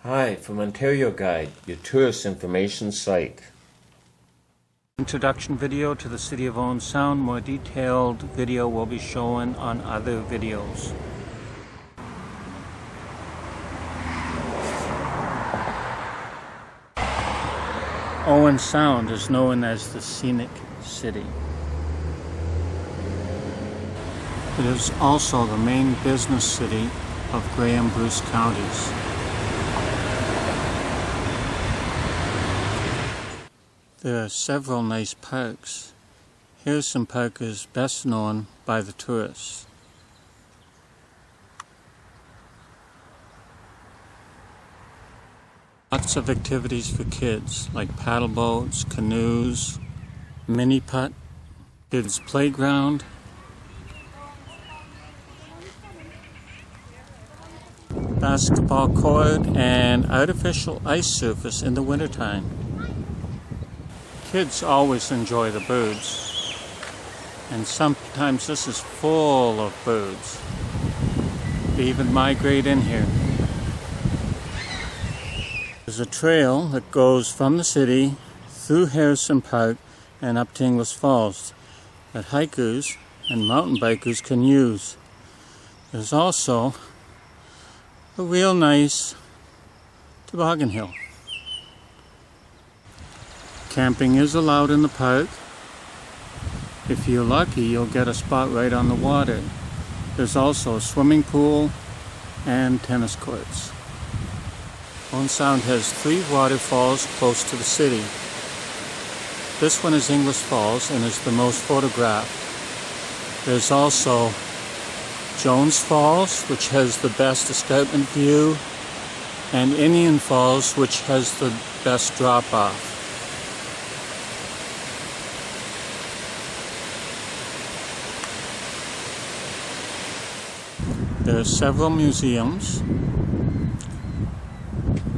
Hi, from Ontario Guide, your tourist information site. Introduction video to the city of Owen Sound. More detailed video will be shown on other videos. Owen Sound is known as the Scenic City. It is also the main business city of Grey and Bruce counties. There are several nice parks. Harrison Park is best known by the tourists. Lots of activities for kids like paddle boats, canoes, mini putt, kids playground, basketball court, and artificial ice surface in the wintertime. Kids always enjoy the birds, and sometimes this is full of birds. They even migrate in here. There's a trail that goes from the city through Harrison Park and up to Inglis Falls that hikers and mountain bikers can use. There's also a real nice toboggan hill. Camping is allowed in the park. If you're lucky, you'll get a spot right on the water. There's also a swimming pool and tennis courts. Owen Sound has 3 waterfalls close to the city. This one is Inglis Falls and is the most photographed. There's also Jones Falls, which has the best escarpment view, and Indian Falls, which has the best drop-off. There are several museums,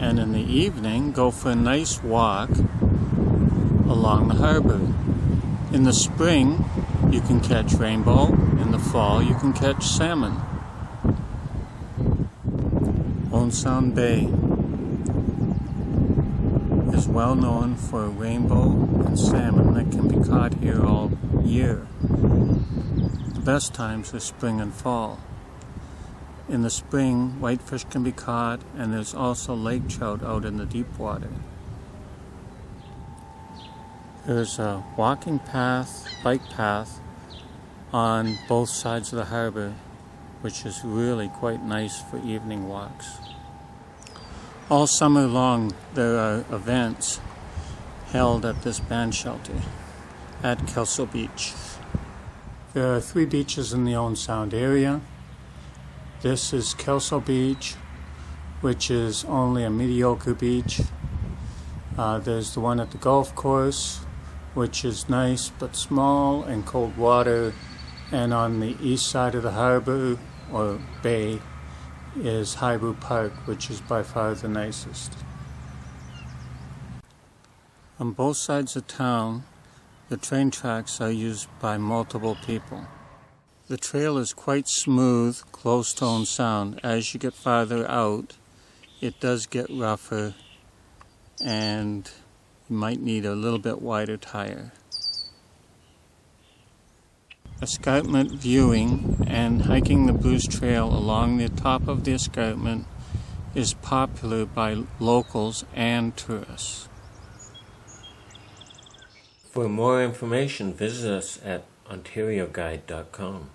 and in the evening go for a nice walk along the harbor. In the spring you can catch rainbow, in the fall you can catch salmon. Owen Sound Bay is well known for rainbow and salmon that can be caught here all year. The best times are spring and fall. In the spring, whitefish can be caught, and there's also lake trout out in the deep water. There's a walking path, bike path, on both sides of the harbor, which is really quite nice for evening walks. All summer long, there are events held at this band shelter at Kelso Beach. There are 3 beaches in the Owen Sound area. This is Kelso Beach, which is only a mediocre beach. There's the one at the golf course, which is nice but small and cold water. And on the east side of the harbor, or bay, is Highbrook Park, which is by far the nicest. On both sides of town, the train tracks are used by multiple people. The trail is quite smooth close to Owen Sound. As you get farther out, it does get rougher and you might need a little bit wider tire. Escarpment viewing and hiking the Bruce Trail along the top of the escarpment is popular by locals and tourists. For more information, visit us at ontarioguide.com.